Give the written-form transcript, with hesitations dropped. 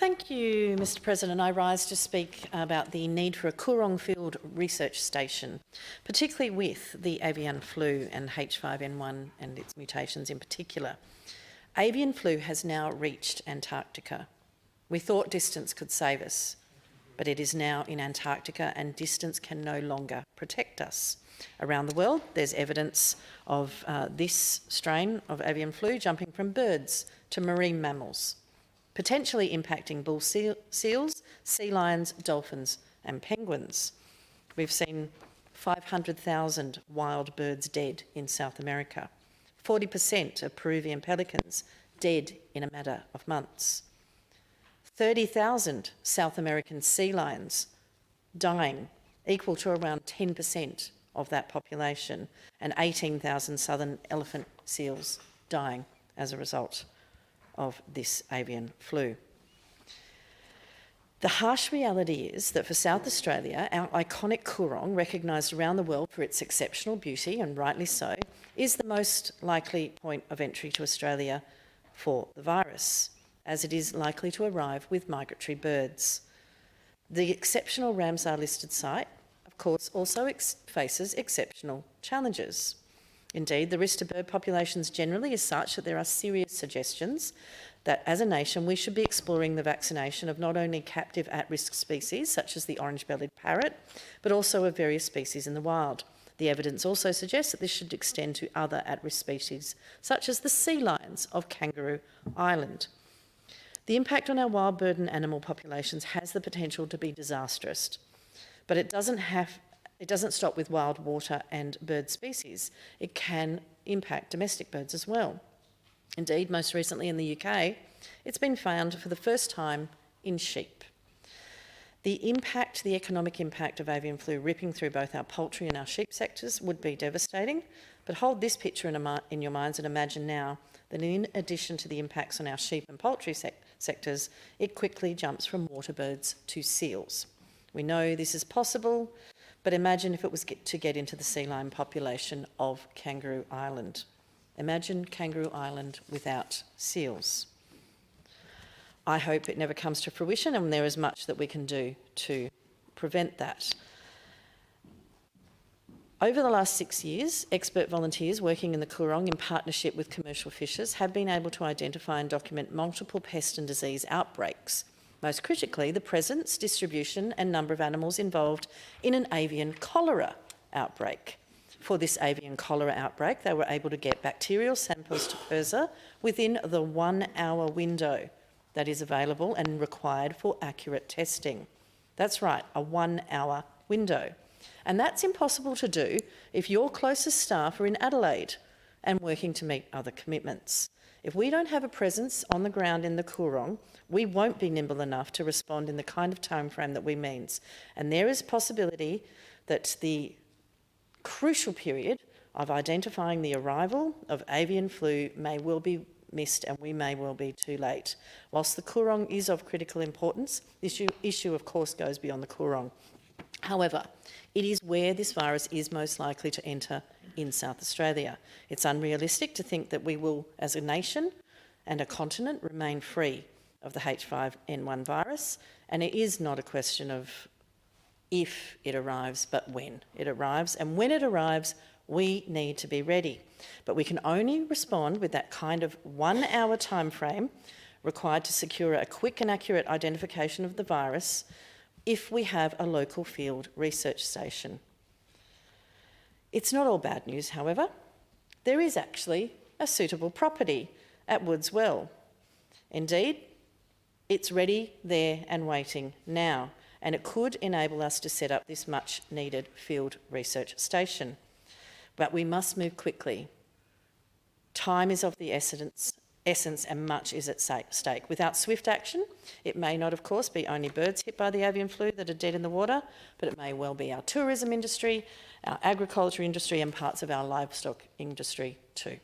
Thank you, Mr President. I rise to speak about the need for a Coorong Field Research Station, particularly with the avian flu and H5N1 and its mutations in particular. Avian flu has now reached Antarctica. We thought distance could save us, but it is now in Antarctica and distance can no longer protect us. Around the world, there's evidence of this strain of avian flu jumping from birds to marine mammals, potentially impacting bull seals, sea lions, dolphins and penguins. We've seen 500,000 wild birds dead in South America, 40% of Peruvian pelicans dead in a matter of months, 30,000 South American sea lions dying, equal to around 10% of that population, and 18,000 southern elephant seals dying as a result of this avian flu. The harsh reality is that for South Australia, our iconic Coorong, recognised around the world for its exceptional beauty, and rightly so, is the most likely point of entry to Australia for the virus, as it is likely to arrive with migratory birds. The exceptional Ramsar listed site, of course, also faces exceptional challenges. Indeed, the risk to bird populations generally is such that there are serious suggestions that as a nation we should be exploring the vaccination of not only captive at-risk species such as the orange-bellied parrot, but also of various species in the wild. The evidence also suggests that this should extend to other at-risk species such as the sea lions of Kangaroo Island. The impact on our wild bird and animal populations has the potential to be disastrous, but it doesn't stop with wild water and bird species. It can impact domestic birds as well. Indeed, most recently in the UK, it's been found for the first time in sheep. The economic impact of avian flu ripping through both our poultry and our sheep sectors would be devastating, but hold this picture in your minds and imagine now that in addition to the impacts on our sheep and poultry sectors, it quickly jumps from water birds to seals. We know this is possible, but imagine if it was to get into the sea lion population of Kangaroo Island. Imagine Kangaroo Island without seals. I hope it never comes to fruition, and there is much that we can do to prevent that. Over the last 6 years, expert volunteers working in the Coorong in partnership with commercial fishers have been able to identify and document multiple pest and disease outbreaks. Most critically, the presence, distribution and number of animals involved in an avian cholera outbreak. For this avian cholera outbreak, they were able to get bacterial samples to PIRSA within the 1 hour window that is available and required for accurate testing. That's right, a 1 hour window. And that's impossible to do if your closest staff are in Adelaide and working to meet other commitments. If we don't have a presence on the ground in the Coorong, we won't be nimble enough to respond in the kind of timeframe that we means. And there is possibility that the crucial period of identifying the arrival of avian flu may well be missed, and we may well be too late. Whilst the Coorong is of critical importance, this issue of course goes beyond the Coorong. However, it is where this virus is most likely to enter in South Australia. It's unrealistic to think that we will, as a nation and a continent, remain free of the H5N1 virus, and it is not a question of if it arrives, but when it arrives. And when it arrives, we need to be ready. But we can only respond with that kind of 1 hour time frame required to secure a quick and accurate identification of the virus if we have a local field research station. It's not all bad news, however. There is actually a suitable property at Woods Well. Indeed, it's ready, there and waiting now, and it could enable us to set up this much needed field research station. But we must move quickly. Time is of the essence and much is at stake. Without swift action, it may not, of course, be only birds hit by the avian flu that are dead in the water, but it may well be our tourism industry, our agriculture industry and parts of our livestock industry too.